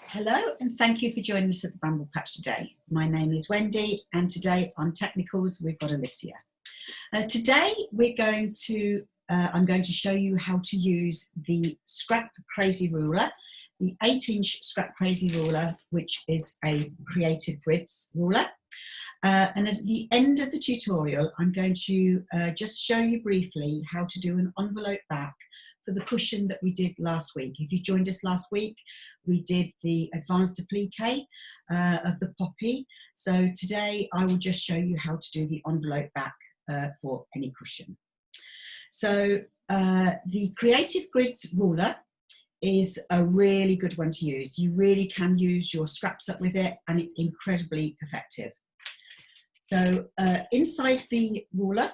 Hello and thank you for joining us at the Bramble Patch today. My name is Wendy and today on Technicals we've got Alicia. Today I'm going to show you how to use the Scrap Crazy ruler, the 8-inch Scrap Crazy ruler, which is a Creative Grids ruler. And at the end of the tutorial I'm going to just show you briefly how to do an envelope back for the cushion that we did last week. If you joined us last week, we did the advanced applique of the poppy. So today I will just show you how to do the envelope back for any cushion. So the Creative Grids ruler is a really good one to use. You really can use your scraps up with it and it's incredibly effective. So inside the ruler,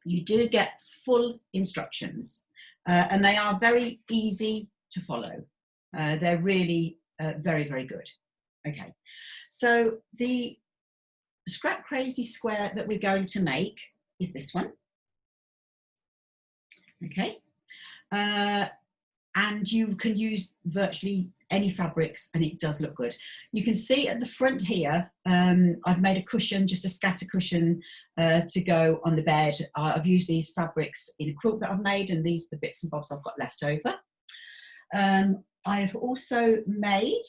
you do get full instructions. And they are very easy to follow. They're really very, very good. Okay, so the Scrap Crazy square that we're going to make is this one. Okay, and you can use virtually any fabrics and it does look good. You can see at the front here, I've made a cushion, just a scatter cushion to go on the bed. I've used these fabrics in a quilt that I've made and these are the bits and bobs I've got left over. I've also made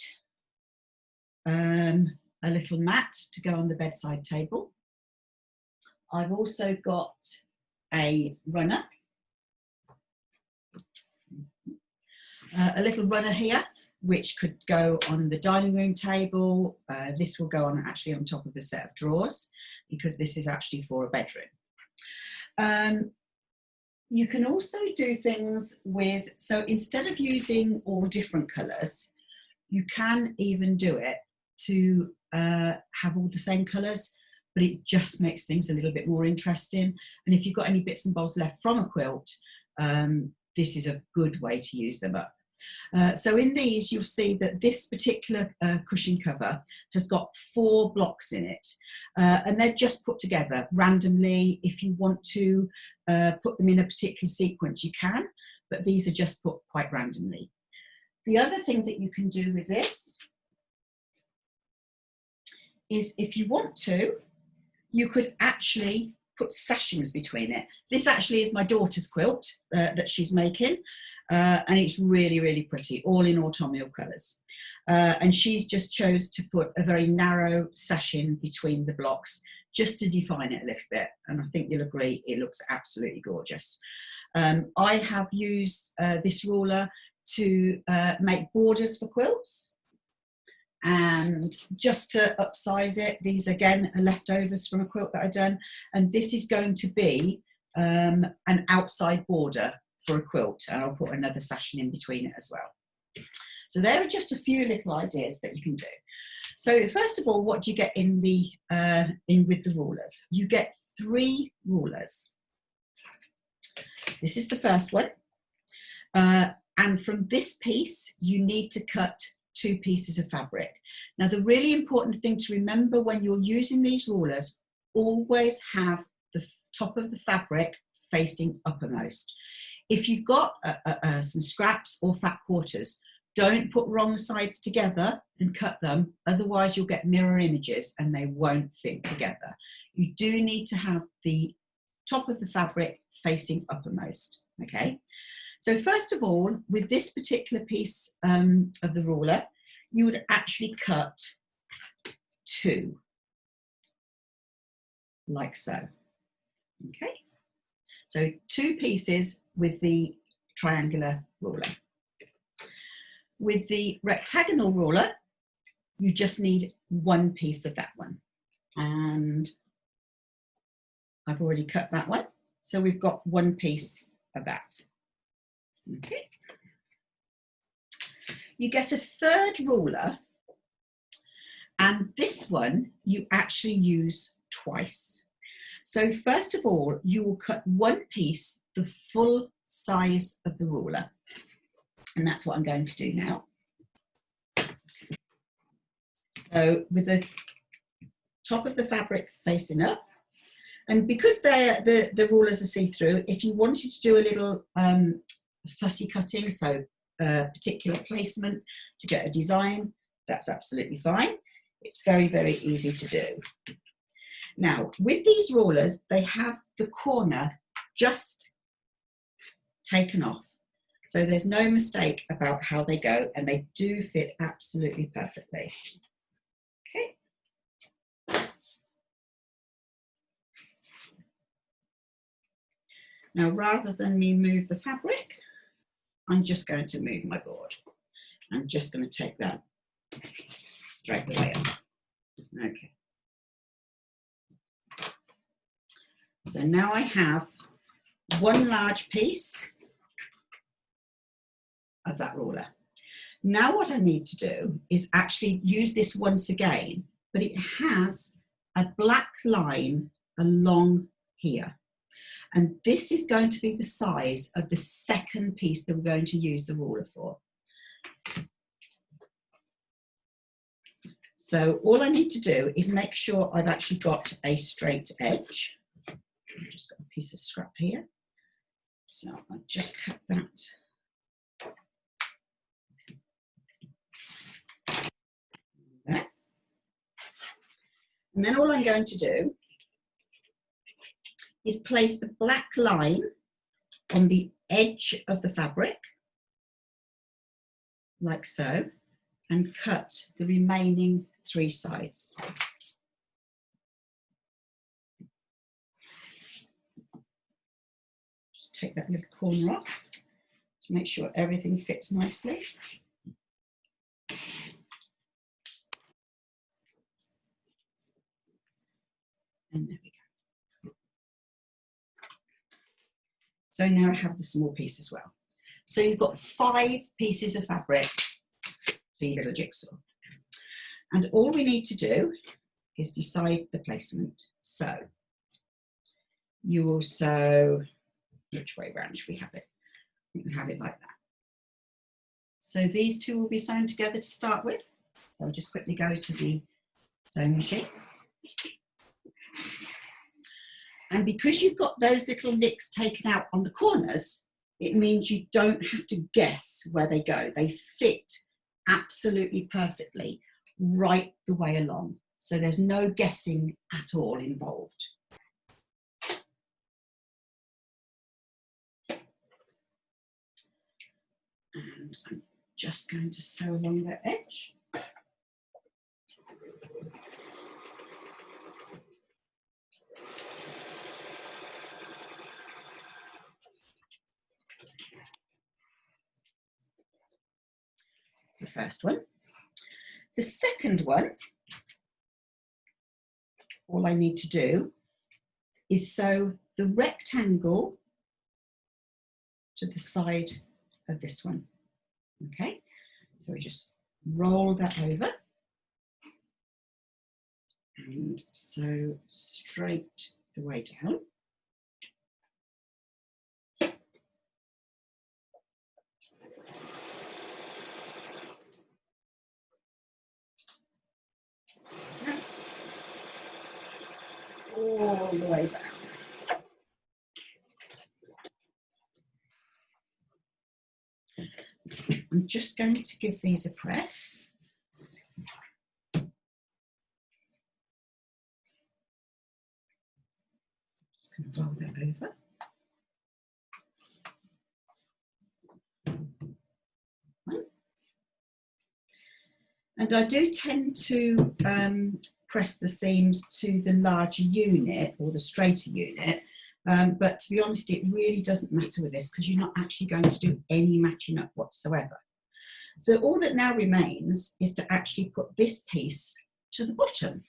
a little mat to go on the bedside table. I've also got a runner, a little runner here, which could go on the dining room table. This will go on actually on top of a set of drawers because this is actually for a bedroom. You can also do things with, so instead of using all different colours, you can even do it to have all the same colours, but it just makes things a little bit more interesting. And if you've got any bits and bobs left from a quilt, this is a good way to use them up. So in these you'll see that this particular cushion cover has got 4 blocks in it and they're just put together randomly. If you want to put them in a particular sequence you can, but these are just put quite randomly. The other thing that you can do with this is if you want to, you could actually put sashings between it. This actually is my daughter's quilt that she's making. And it's really, really pretty, all in autumnal colours. And she's just chose to put a very narrow sashing between the blocks just to define it a little bit. And I think you'll agree it looks absolutely gorgeous. I have used this ruler to make borders for quilts. And just to upsize it, these again are leftovers from a quilt that I've done. And this is going to be an outside border for a quilt, and I'll put another sashing in between it as well. So there are just a few little ideas that you can do. So first of all, what do you get in the with the rulers? You get 3 rulers. This is the first one, and from this piece you need to cut 2 pieces of fabric. Now the really important thing to remember when you're using these rulers, always have the top of the fabric facing uppermost. If you've got some scraps or fat quarters, don't put wrong sides together and cut them, otherwise you'll get mirror images and they won't fit together. You do need to have the top of the fabric facing uppermost, okay? So first of all, with this particular piece of the ruler, you would actually cut 2, like so, okay? So 2 pieces with the triangular ruler. With the rectangular ruler, you just need 1 piece of that one. And I've already cut that one. So we've got 1 piece of that. Okay. You get a 3rd ruler, and this one you actually use twice. So first of all, you will cut 1 piece the full size of the ruler. And that's what I'm going to do now. So with the top of the fabric facing up, and because the rulers are see-through, if you wanted to do a little fussy cutting, so a particular placement to get a design, that's absolutely fine. It's very, very easy to do. Now, with these rulers, they have the corner just taken off. So there's no mistake about how they go, and they do fit absolutely perfectly. Okay. Now, rather than me move the fabric, I'm just going to move my board. I'm just going to take that straight away up. Okay. So now I have one large piece of that ruler. Now what I need to do is actually use this once again, but it has a black line along here. And this is going to be the size of the second piece that we're going to use the ruler for. So all I need to do is make sure I've actually got a straight edge. I've just got a piece of scrap here. So I'll just cut that. There. And then all I'm going to do is place the black line on the edge of the fabric, like so, and cut the remaining 3 sides. Just take that little corner off to make sure everything fits nicely. And there we go. So now I have the small piece as well. So you've got 5 pieces of fabric for your little jigsaw. And all we need to do is decide the placement. So you will sew, which way round should we have it? We can have it like that. So these 2 will be sewn together to start with. So I'll just quickly go to the sewing machine. And because you've got those little nicks taken out on the corners, it means you don't have to guess where they go. They fit absolutely perfectly right the way along. So there's no guessing at all involved. And I'm just going to sew along that edge. The first one. The second one, all I need to do is sew the rectangle to the side of this one. Okay, so we just roll that over and sew straight the way down. All the way down. I'm just going to give these a press. Just going to roll that over. And I do tend to press the seams to the larger unit or the straighter unit, but to be honest, it really doesn't matter with this because you're not actually going to do any matching up whatsoever. So all that now remains is to actually put this piece to the bottom.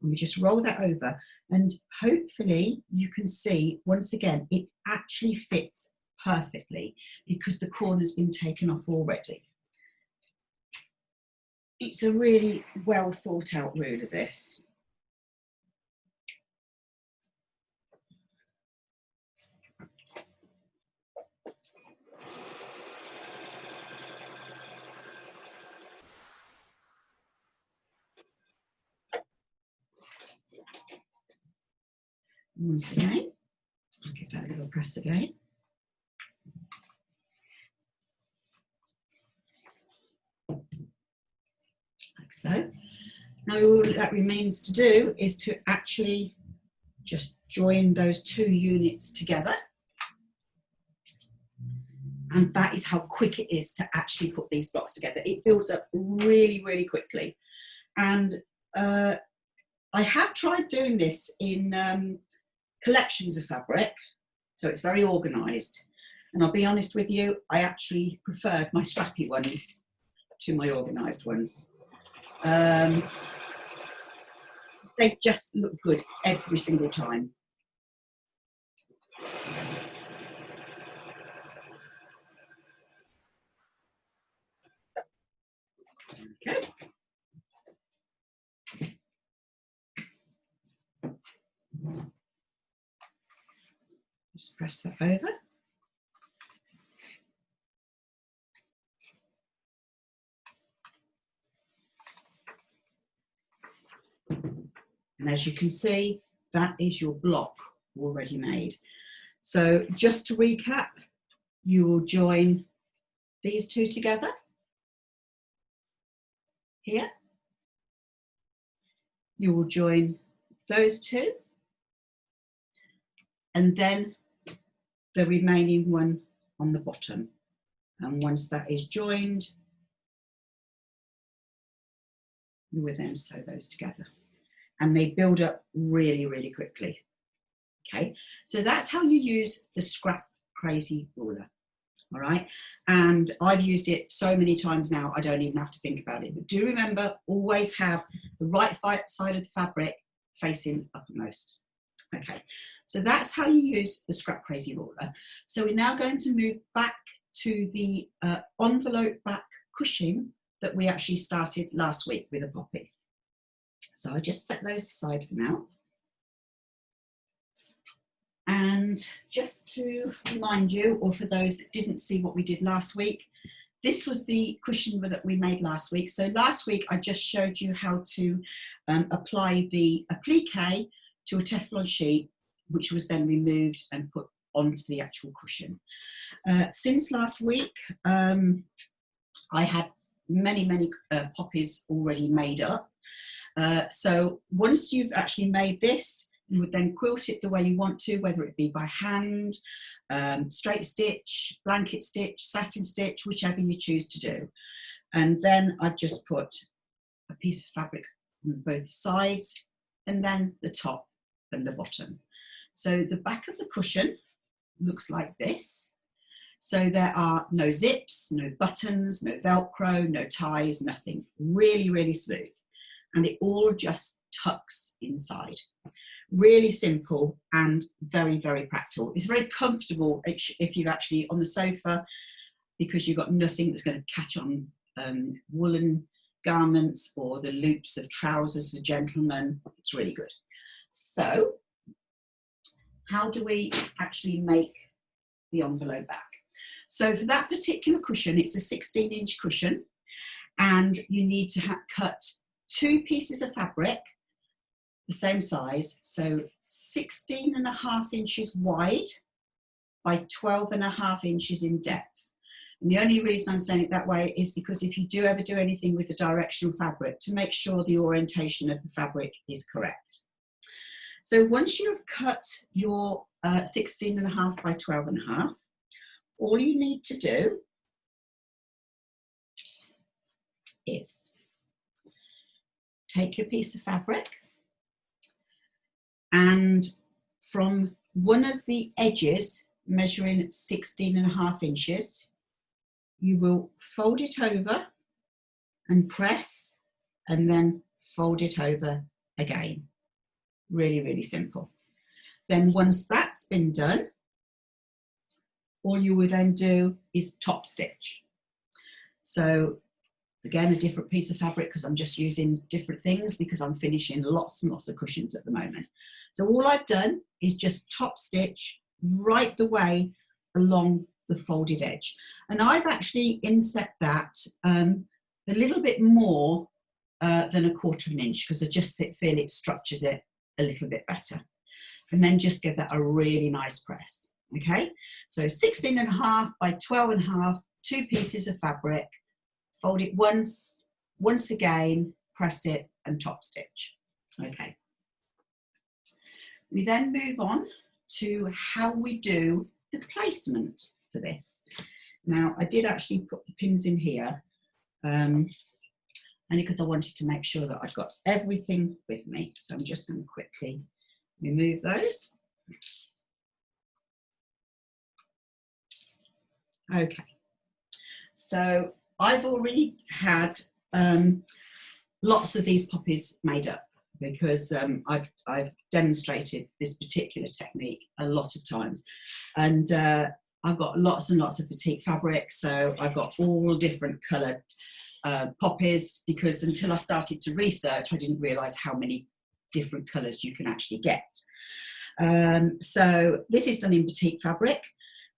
And we just roll that over, and hopefully you can see, once again, it actually fits perfectly because the corner's been taken off already. It's a really well thought out ruler, this. Once again, I'll give that a little press again. So now all that remains to do is to actually just join those two units together. And that is how quick it is to actually put these blocks together. It builds up really, really quickly. And I have tried doing this in collections of fabric, so it's very organised. And I'll be honest with you, I actually preferred my strappy ones to my organised ones. They just look good every single time. Okay. Just press that over. And as you can see, that is your block already made. So just to recap, you will join these two together here. You will join those two, and then the remaining one on the bottom. And once that is joined, you will then sew those together. And they build up really, really quickly. Okay, so that's how you use the Scrap Crazy ruler. All right, and I've used it so many times now, I don't even have to think about it. But do remember, always have the right side of the fabric facing uppermost. Okay, so that's how you use the Scrap Crazy ruler. So we're now going to move back to the envelope back cushion that we actually started last week with a poppy. So I just set those aside for now. And just to remind you, or for those that didn't see what we did last week, this was the cushion that we made last week. So last week I just showed you how to apply the applique to a Teflon sheet, which was then removed and put onto the actual cushion. Since last week, I had many poppies already made up. So once you've actually made this, you would then quilt it the way you want to, whether it be by hand, straight stitch, blanket stitch, satin stitch, whichever you choose to do. And then I've just put a piece of fabric on both sides, and then the top and the bottom. So the back of the cushion looks like this. So there are no zips, no buttons, no Velcro, no ties, nothing. Really, really smooth. And it all just tucks inside. Really simple and very, very practical. It's very comfortable if you're actually on the sofa, because you've got nothing that's going to catch on woolen garments or the loops of trousers for gentlemen. It's really good. So how do we actually make the envelope back? So for that particular cushion, it's a 16-inch cushion, and you need to cut 2 pieces of fabric the same size, so 16.5 inches wide by 12.5 inches in depth. And the only reason I'm saying it that way is because if you do ever do anything with the directional fabric, to make sure the orientation of the fabric is correct. So once you've cut your 16.5 by 12.5, all you need to do is take your piece of fabric, and from one of the edges measuring 16.5 inches, you will fold it over and press, and then fold it over again. Really, really simple. Then once that's been done, all you will then do is top stitch. So again, a different piece of fabric, because I'm just using different things, because I'm finishing lots and lots of cushions at the moment. So all I've done is just top stitch right the way along the folded edge. And I've actually inset that a little bit more than 1/4 inch, because I just feel it structures it a little bit better. And then just give that a really nice press. Okay, so 16.5 by 12.5, 2 pieces of fabric, fold it once again, press it and top stitch. Okay. We then move on to how we do the placement for this. Now, I did actually put the pins in here, only because I wanted to make sure that I've got everything with me. So I'm just going to quickly remove those. Okay, so I've already had lots of these poppies made up because I've demonstrated this particular technique a lot of times, and I've got lots and lots of batik fabric, so I've got all different coloured poppies, because until I started to research I didn't realise how many different colours you can actually get. So this is done in batik fabric,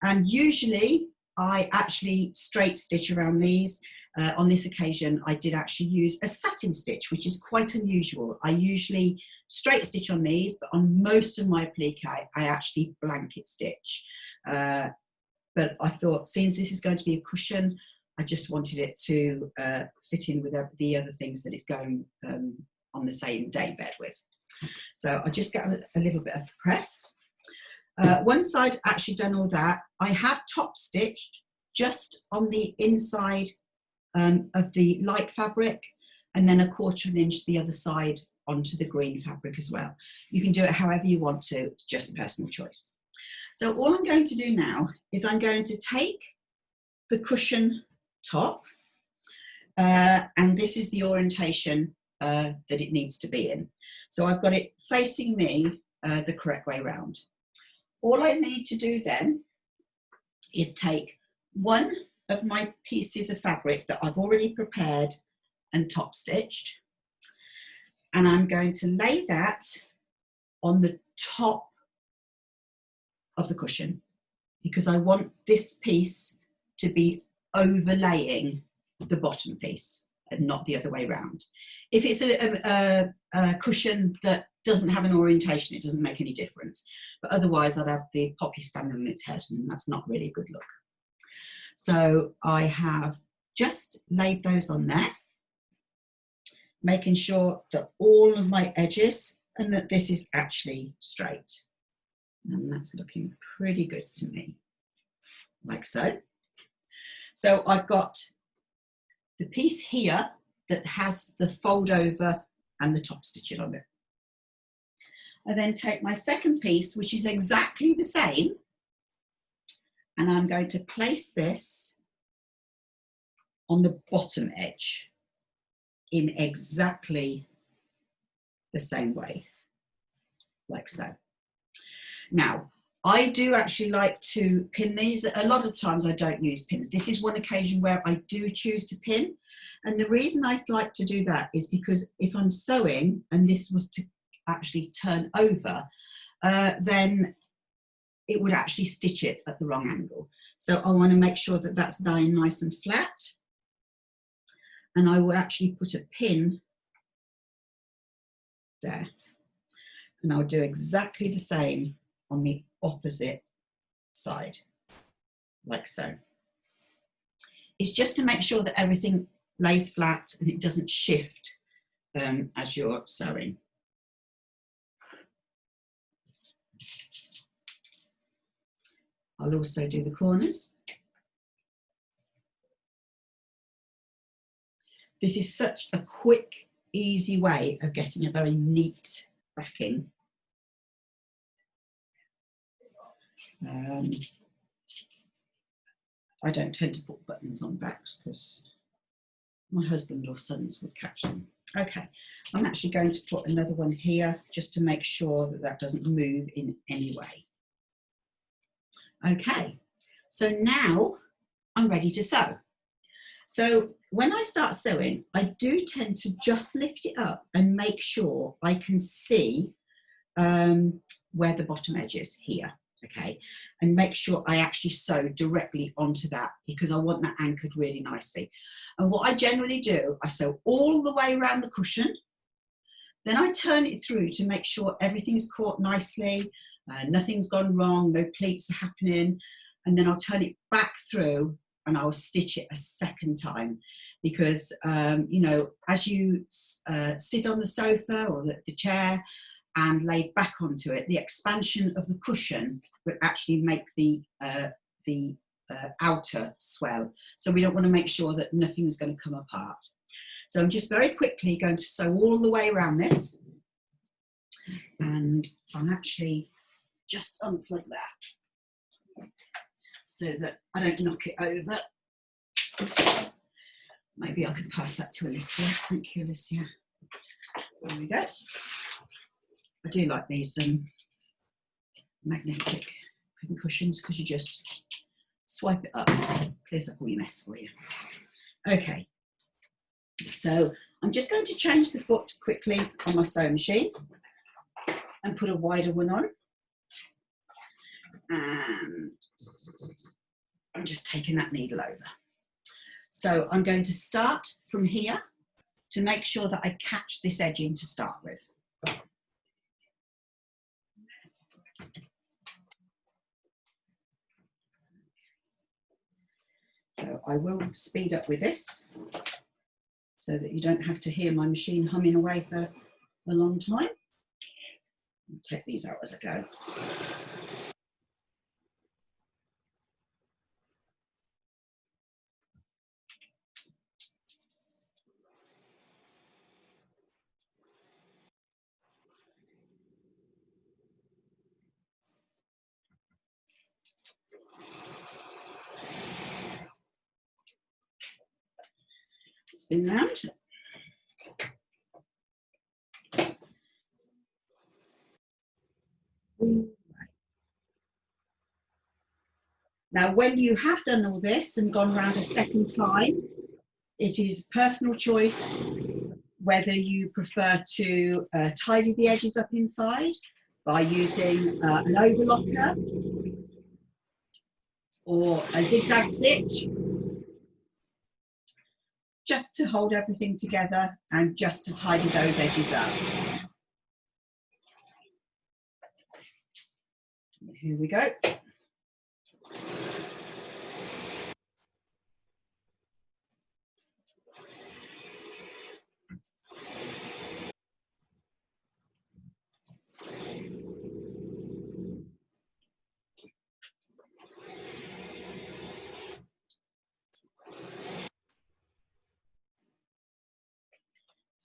and usually I actually straight stitch around these. On this occasion I did actually use a satin stitch, which is quite unusual. I usually straight stitch on these, but on most of my applique I actually blanket stitch. But I thought, since this is going to be a cushion, I just wanted it to fit in with the other things that it's going on the same day bed with. So I just get a little bit of press. Once I'd actually done all that, I have top stitched just on the inside of the light fabric, and then 1/4 inch the other side onto the green fabric as well. You can do it however you want to, it's just personal choice. So all I'm going to do now is I'm going to take the cushion top, and this is the orientation that it needs to be in. So I've got it facing me the correct way round. All I need to do then is take one of my pieces of fabric that I've already prepared and top stitched, and I'm going to lay that on the top of the cushion, because I want this piece to be overlaying the bottom piece and not the other way around. If it's a cushion that doesn't have an orientation, it doesn't make any difference, but otherwise I'd have the poppy standing on its head, and that's not really a good look. So I have just laid those on there, making sure that all of my edges and that this is actually straight. And that's looking pretty good to me, like so. So I've got the piece here that has the fold over and the top stitching on it. I then take my second piece, which is exactly the same, and I'm going to place this on the bottom edge in exactly the same way, like so. Now, I do actually like to pin these. A lot of times I don't use pins. This is one occasion where I do choose to pin. And the reason I'd like to do that is because if I'm sewing and this was to actually turn over, then it would actually stitch it at the wrong angle. So I want to make sure that that's lying nice and flat. And I will actually put a pin there. And I'll do exactly the same on the opposite side, like so. It's just to make sure that everything lays flat and it doesn't shift as you're sewing. I'll also do the corners. This is such a quick, easy way of getting a very neat backing. I don't tend to put buttons on backs because my husband or sons would catch them. Okay, I'm actually going to put another one here just to make sure that that doesn't move in any way. Okay, so now I'm ready to sew. So when I start sewing, I do tend to just lift it up and make sure I can see where the bottom edge is here, okay? And make sure I actually sew directly onto that because I want that anchored really nicely. And what I generally do, I sew all the way around the cushion, then I turn it through to make sure everything's caught nicely, nothing's gone wrong, no pleats are happening, and then I'll turn it back through and I'll stitch it a second time, because you know, as you sit on the sofa or the chair and lay back onto it, the expansion of the cushion will actually make the outer swell. So we don't want to make sure that nothing's going to come apart. So I'm just very quickly going to sew all the way around this, and I'm actually just unplug that so that I don't knock it over. Maybe I could pass that to Alicia. Thank you, Alicia. There we go. I do like these magnetic cushions, because you just swipe it up, clears up all your mess for you. Okay, so I'm just going to change the foot quickly on my sewing machine and put a wider one on. And I'm just taking that needle over. So I'm going to start from here to make sure that I catch this edging to start with. So I will speed up with this so that you don't have to hear my machine humming away for a long time. I'll take these out as I go. Spin round. Now, when you have done all this and gone round a second time, it is personal choice whether you prefer to tidy the edges up inside by using an overlocker or a zigzag stitch, just to hold everything together and just to tidy those edges up. Here we go.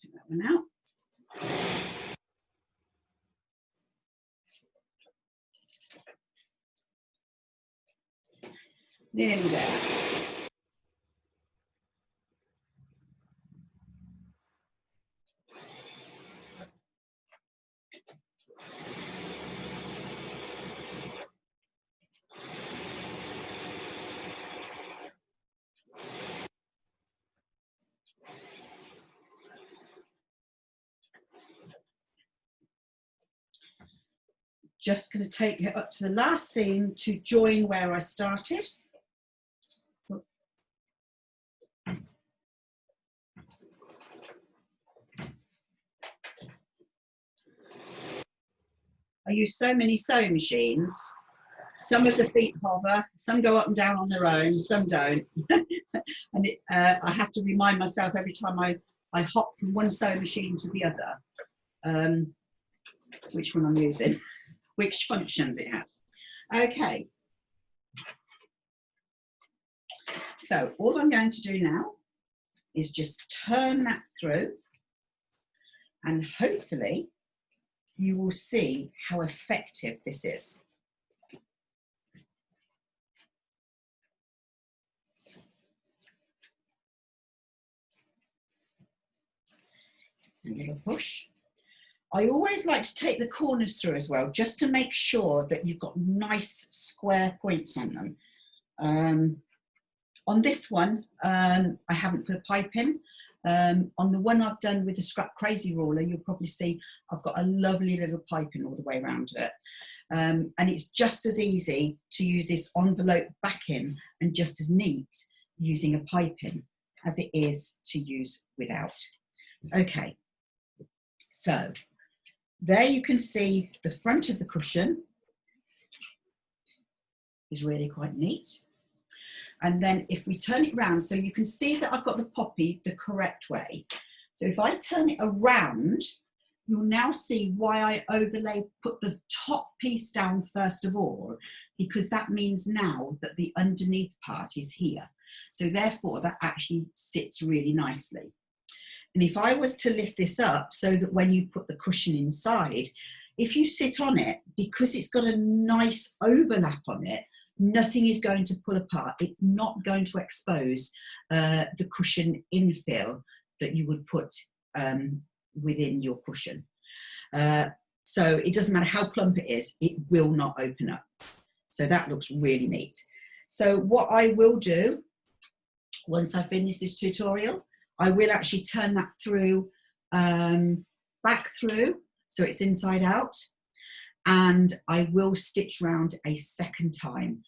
Take that one out. Nearly there. Just going to take it up to the last seam to join where I started. I use so many sewing machines. Some of the feet hover, some go up and down on their own, some don't. And I have to remind myself every time I hop from one sewing machine to the other, which one I'm using, which functions it has. Okay. So all I'm going to do now is just turn that through, and hopefully you will see how effective this is. A little push. I always like to take the corners through as well, just to make sure that you've got nice square points on them. On this one, I haven't put a pipe in. On the one I've done with the Scrap Crazy ruler, you'll probably see I've got a lovely little piping all the way around it. And it's just as easy to use this envelope backing and just as neat using a piping as it is to use without. Okay, so there you can see the front of the cushion is really quite neat. And then if we turn it around, so you can see that I've got the poppy the correct way. So if I turn it around, you'll now see why I put the top piece down first of all, because that means now that the underneath part is here. So therefore that actually sits really nicely. And if I was to lift this up so that when you put the cushion inside, if you sit on it, because it's got a nice overlap on it, nothing is going to pull apart. It's not going to expose the cushion infill that you would put within your cushion. So it doesn't matter how plump it is, it will not open up. So that looks really neat. So what I will do, once I finish this tutorial, I will actually turn that through, back through, so it's inside out, and I will stitch round a second time.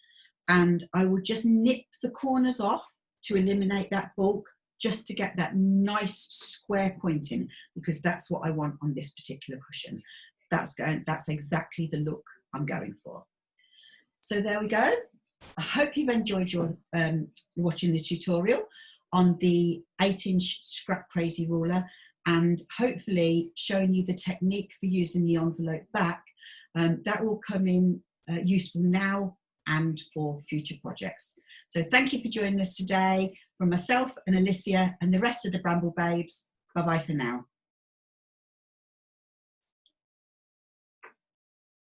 And I will just nip the corners off to eliminate that bulk, just to get that nice square point in, because that's what I want on this particular cushion. That's exactly the look I'm going for. So there we go. I hope you've enjoyed your watching the tutorial on the 8-inch Scrap Crazy ruler, and hopefully showing you the technique for using the envelope back. That will come in useful now and for future projects. So thank you for joining us today. From myself and Alicia and the rest of the Bramble Babes, bye-bye for now.